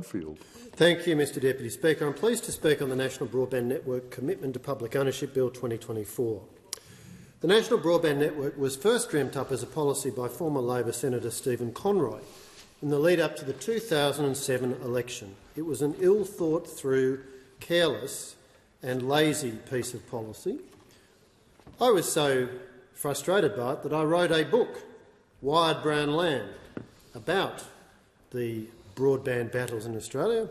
Hadfield. Thank you, Mr Deputy Speaker. I'm pleased to speak on the National Broadband Network Commitment to Public Ownership Bill 2024. The National Broadband Network was first dreamt up as a policy by former Labor Senator Stephen Conroy in the lead-up to the 2007 election. It was an ill-thought-through, careless and lazy piece of policy. I was so frustrated by it that I wrote a book, Wired Brown Land, about the broadband battles in Australia.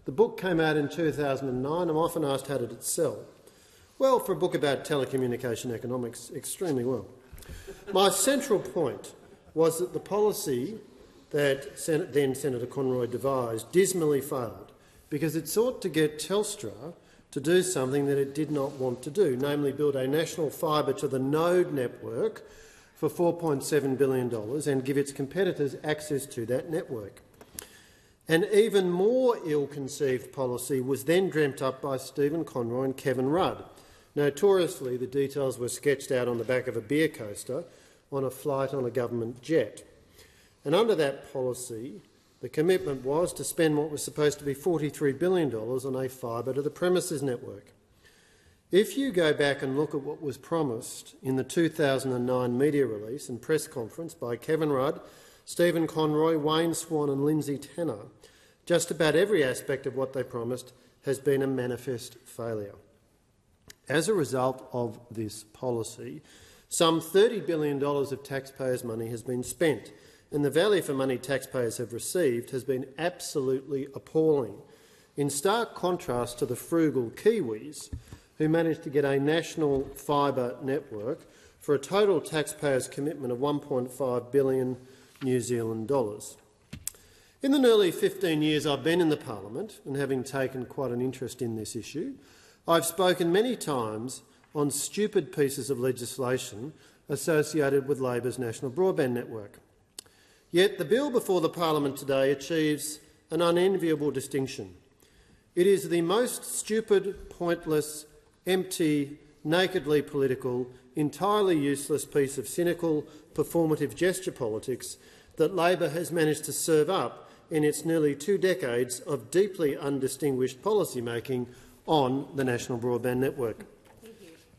The book came out in 2009. I'm often asked how did it sell. Well, for a book about telecommunication economics, extremely well. My central point was that the policy that then Senator Conroy devised dismally failed because it sought to get Telstra to do something that it did not want to do, namely build a national fibre to the node network for $4.7 billion and give its competitors access to that network. An even more ill-conceived policy was then dreamt up by Stephen Conroy and Kevin Rudd. Notoriously, the details were sketched out on the back of a beer coaster on a flight on a government jet. And under that policy, the commitment was to spend what was supposed to be $43 billion on a fibre to the premises network. If you go back and look at what was promised in the 2009 media release and press conference by Kevin Rudd, Stephen Conroy, Wayne Swan and Lindsay Tanner, just about every aspect of what they promised has been a manifest failure. As a result of this policy, some $30 billion of taxpayers' money has been spent, and the value for money taxpayers have received has been absolutely appalling, in stark contrast to the frugal Kiwis who managed to get a national fibre network for a total taxpayers' commitment of $1.5 billion New Zealand dollars. In the nearly 15 years I've been in the parliament, and having taken quite an interest in this issue, I've spoken many times on stupid pieces of legislation associated with Labor's national broadband network. Yet the bill before the parliament today achieves an unenviable distinction. It is the most stupid, pointless, empty, nakedly political, entirely useless piece of cynical, performative gesture politics that Labor has managed to serve up in its nearly 2 decades of deeply undistinguished policy-making on the national broadband network.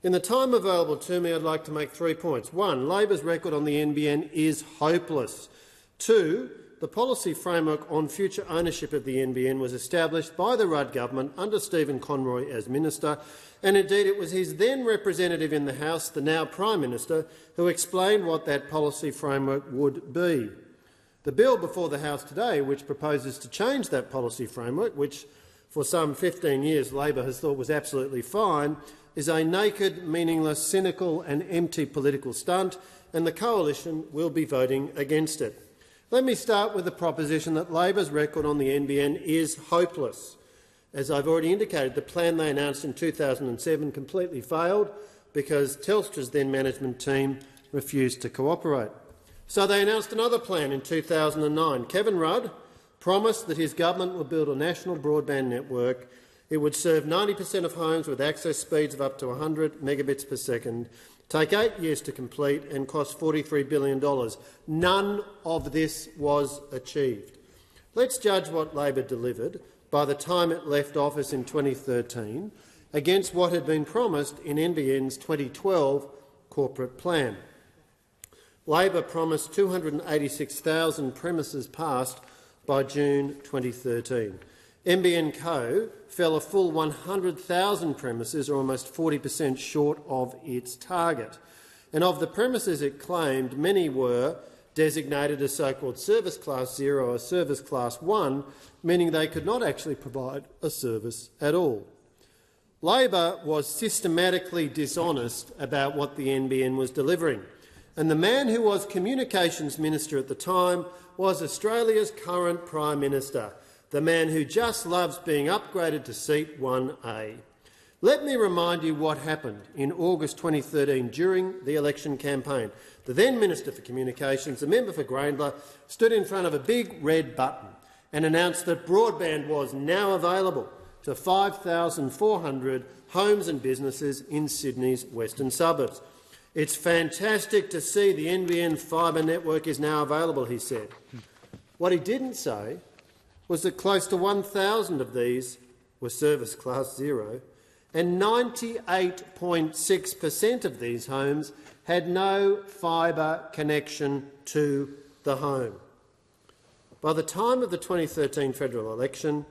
In the time available to me, I'd like to make 3 points. 1, Labor's record on the NBN is hopeless. 2, the policy framework on future ownership of the NBN was established by the Rudd government under Stephen Conroy as minister, and indeed it was his then representative in the House, the now Prime Minister, who explained what that policy framework would be. The bill before the House today, which proposes to change that policy framework, which for some 15 years Labor has thought was absolutely fine, is a naked, meaningless, cynical and empty political stunt, and the coalition will be voting against it. Let me start with the proposition that Labor's record on the NBN is hopeless. As I've already indicated, the plan they announced in 2007 completely failed because Telstra's then management team refused to cooperate. So they announced another plan in 2009. Kevin Rudd promised that his government would build a national broadband network. It would serve 90% of homes with access speeds of up to 100 megabits per second, take 8 years to complete and cost $43 billion. None of this was achieved. Let's judge what Labor delivered by the time it left office in 2013 against what had been promised in NBN's 2012 corporate plan. Labor promised 286,000 premises passed by June 2013. NBN Co fell a full 100,000 premises, or almost 40% short of its target. And of the premises it claimed, many were designated as so-called Service Class 0 or Service Class 1, meaning they could not actually provide a service at all. Labor was systematically dishonest about what the NBN was delivering, and the man who was Communications Minister at the time was Australia's current Prime Minister, the man who just loves being upgraded to seat 1A. Let me remind you what happened in August 2013 during the election campaign. The then Minister for Communications, the member for Grayndler, stood in front of a big red button and announced that broadband was now available to 5,400 homes and businesses in Sydney's western suburbs. It's fantastic to see the NBN fibre network is now available, he said. What he didn't say was that close to 1,000 of these were service class 0, and 98.6% of these homes had no fibre connection to the home. By the time of the 2013 federal election,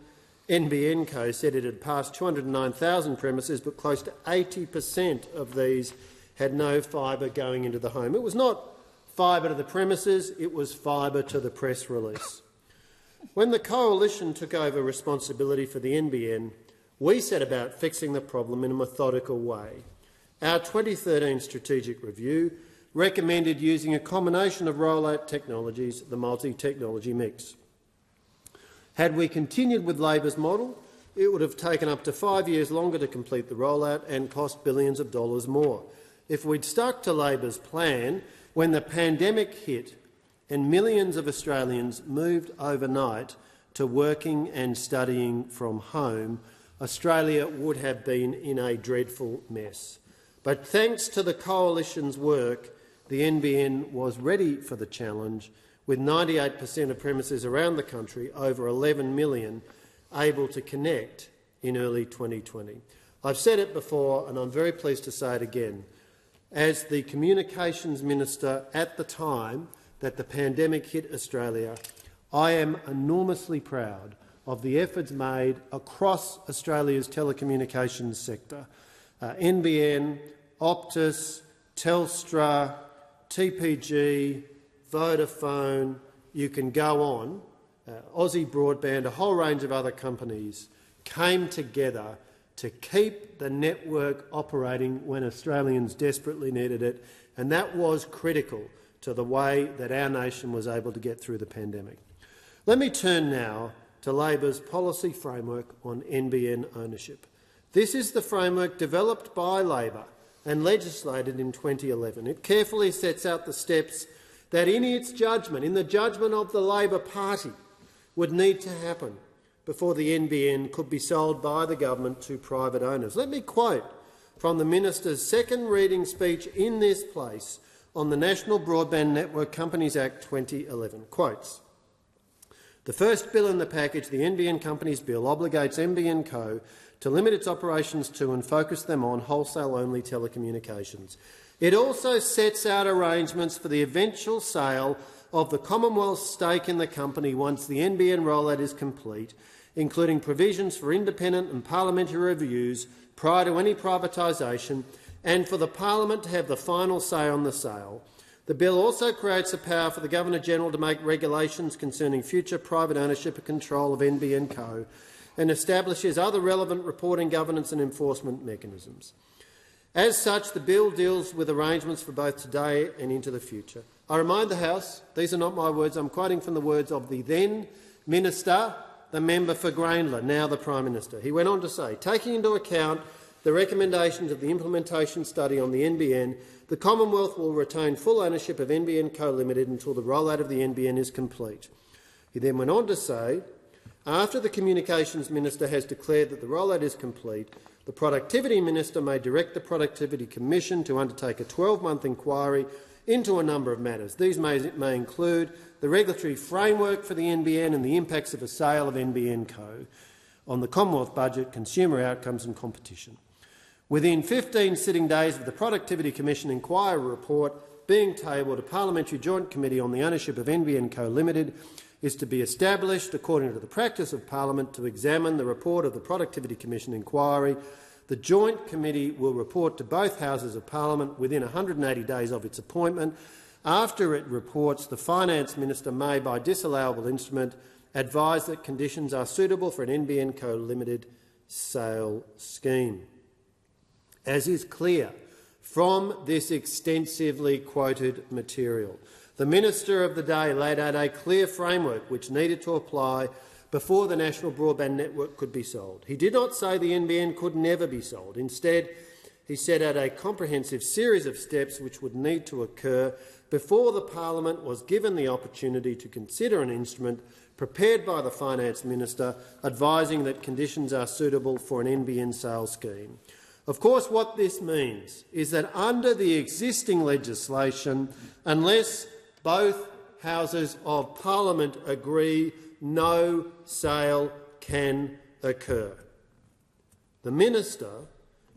NBN Co said it had passed 209,000 premises, but close to 80% of these had no fibre going into the home. It was not fibre to the premises, it was fibre to the press release. When the Coalition took over responsibility for the NBN, we set about fixing the problem in a methodical way. Our 2013 strategic review recommended using a combination of rollout technologies, the multi-technology mix. Had we continued with Labor's model, it would have taken up to 5 years longer to complete the rollout and cost billions of dollars more. If we'd stuck to Labor's plan, when the pandemic hit and millions of Australians moved overnight to working and studying from home, Australia would have been in a dreadful mess. But thanks to the Coalition's work, the NBN was ready for the challenge, with 98% of premises around the country, over 11 million, able to connect in early 2020. I've said it before and I'm very pleased to say it again. As the Communications Minister at the time that the pandemic hit Australia, I am enormously proud of the efforts made across Australia's telecommunications sector. NBN, Optus, Telstra, TPG, Vodafone, you can go on, Aussie Broadband, a whole range of other companies came together to keep the network operating when Australians desperately needed it, and that was critical to the way that our nation was able to get through the pandemic. Let me turn now to Labor's policy framework on NBN ownership. This is the framework developed by Labor and legislated in 2011. It carefully sets out the steps that in its judgment, in the judgment of the Labor Party, would need to happen before the NBN could be sold by the government to private owners. Let me quote from the Minister's second reading speech in this place on the National Broadband Network Companies Act 2011. Quotes, "The first bill in the package, the NBN Companies Bill, obligates NBN Co to limit its operations to and focus them on wholesale-only telecommunications. It also sets out arrangements for the eventual sale of the Commonwealth's stake in the company once the NBN rollout is complete, including provisions for independent and parliamentary reviews prior to any privatisation and for the Parliament to have the final say on the sale. The bill also creates a power for the Governor-General to make regulations concerning future private ownership and control of NBN Co and establishes other relevant reporting, governance and enforcement mechanisms. As such, the bill deals with arrangements for both today and into the future." I remind the House, these are not my words, I'm quoting from the words of the then Minister, the member for Grayndler, now the Prime Minister. He went on to say, "Taking into account the recommendations of the implementation study on the NBN, the Commonwealth will retain full ownership of NBN Co Limited until the rollout of the NBN is complete." He then went on to say, "After the Communications Minister has declared that the rollout is complete, the Productivity Minister may direct the Productivity Commission to undertake a 12-month inquiry into a number of matters. These may include the regulatory framework for the NBN and the impacts of a sale of NBN Co on the Commonwealth budget, consumer outcomes and competition. Within 15 sitting days of the Productivity Commission inquiry report being tabled, a Parliamentary Joint Committee on the ownership of NBN Co Limited is to be established according to the practice of Parliament to examine the report of the Productivity Commission inquiry. The Joint Committee will report to both Houses of Parliament within 180 days of its appointment. After it reports, the Finance Minister may, by disallowable instrument, advise that conditions are suitable for an NBN Co Limited sale scheme." As is clear from this extensively quoted material, the Minister of the day laid out a clear framework which needed to apply before the National Broadband Network could be sold. He did not say the NBN could never be sold. Instead, he set out a comprehensive series of steps which would need to occur before the Parliament was given the opportunity to consider an instrument prepared by the Finance Minister advising that conditions are suitable for an NBN sale scheme. Of course, what this means is that under the existing legislation, unless both Houses of Parliament agree no sale can occur. The minister,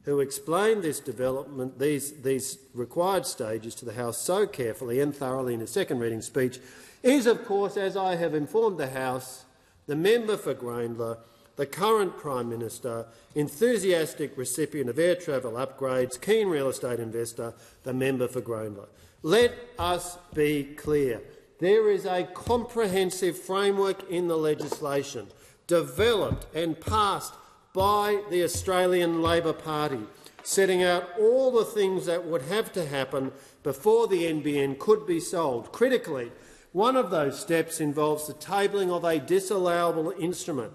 who explained this development, these required stages to the House so carefully and thoroughly in his second reading speech, is, of course, as I have informed the House, the member for Grayndler, the current Prime Minister, enthusiastic recipient of air travel upgrades, keen real estate investor, the member for Grayndler. Let us be clear. There is a comprehensive framework in the legislation developed and passed by the Australian Labor Party, setting out all the things that would have to happen before the NBN could be sold. Critically, one of those steps involves the tabling of a disallowable instrument.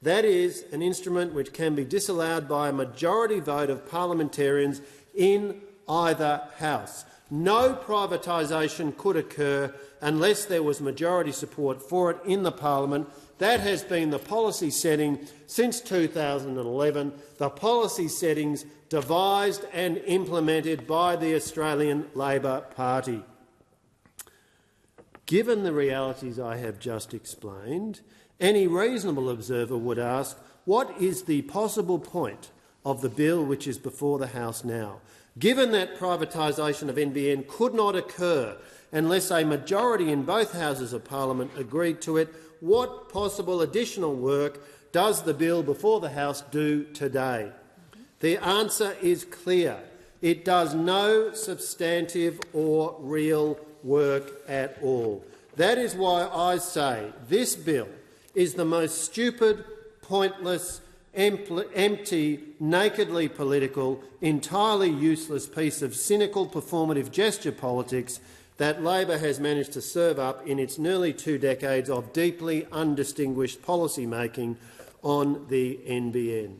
That is, an instrument which can be disallowed by a majority vote of parliamentarians in either house. No privatisation could occur unless there was majority support for it in the parliament. That has been the policy setting since 2011, the policy settings devised and implemented by the Australian Labor Party. Given the realities I have just explained, any reasonable observer would ask, what is the possible point of the bill which is before the House now? Given that privatisation of NBN could not occur unless a majority in both Houses of Parliament agreed to it, what possible additional work does the bill before the House do today? The answer is clear. It does no substantive or real work at all. That is why I say this bill is the most stupid, pointless, empty, nakedly political, entirely useless piece of cynical performative gesture politics that Labor has managed to serve up in its nearly 2 decades of deeply undistinguished policy making on the NBN.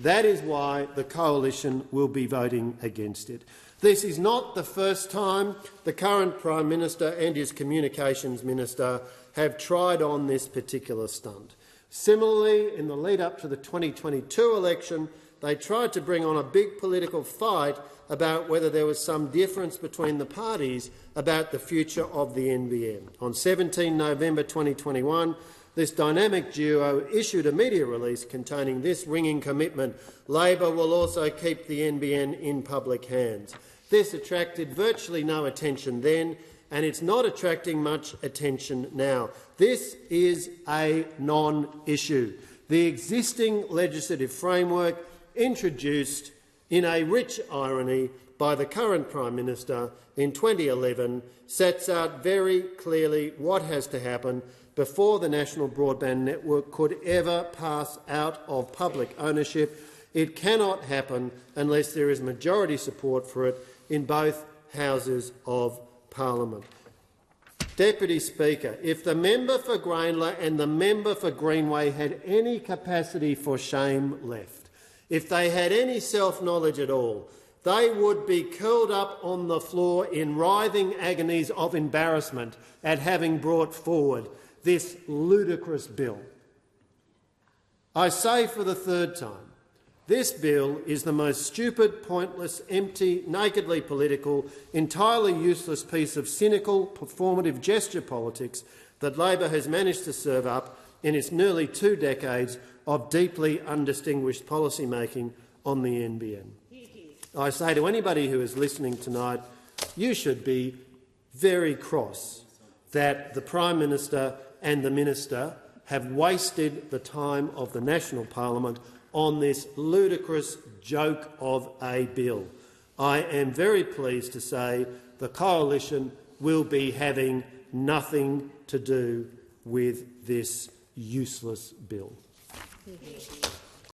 That is why the Coalition will be voting against it. This is not the first time the current Prime Minister and his Communications Minister have tried on this particular stunt. Similarly, in the lead-up to the 2022 election, they tried to bring on a big political fight about whether there was some difference between the parties about the future of the NBN. On 17 November 2021, this dynamic duo issued a media release containing this ringing commitment: Labor will also keep the NBN in public hands. This attracted virtually no attention then, and it's not attracting much attention now. This is a non-issue. The existing legislative framework, introduced in a rich irony by the current Prime Minister in 2011, sets out very clearly what has to happen before the National Broadband Network could ever pass out of public ownership. It cannot happen unless there is majority support for it in both Houses of Parliament. Deputy Speaker, if the member for Grayndler and the member for Greenway had any capacity for shame left, if they had any self-knowledge at all, they would be curled up on the floor in writhing agonies of embarrassment at having brought forward this ludicrous bill. I say for the third time, this bill is the most stupid, pointless, empty, nakedly political, entirely useless piece of cynical, performative gesture politics that Labor has managed to serve up in its nearly 2 decades of deeply undistinguished policy making on the NBN. I say to anybody who is listening tonight, you should be very cross that the Prime Minister and the Minister have wasted the time of the National Parliament on this ludicrous joke of a bill. I am very pleased to say the Coalition will be having nothing to do with this useless bill.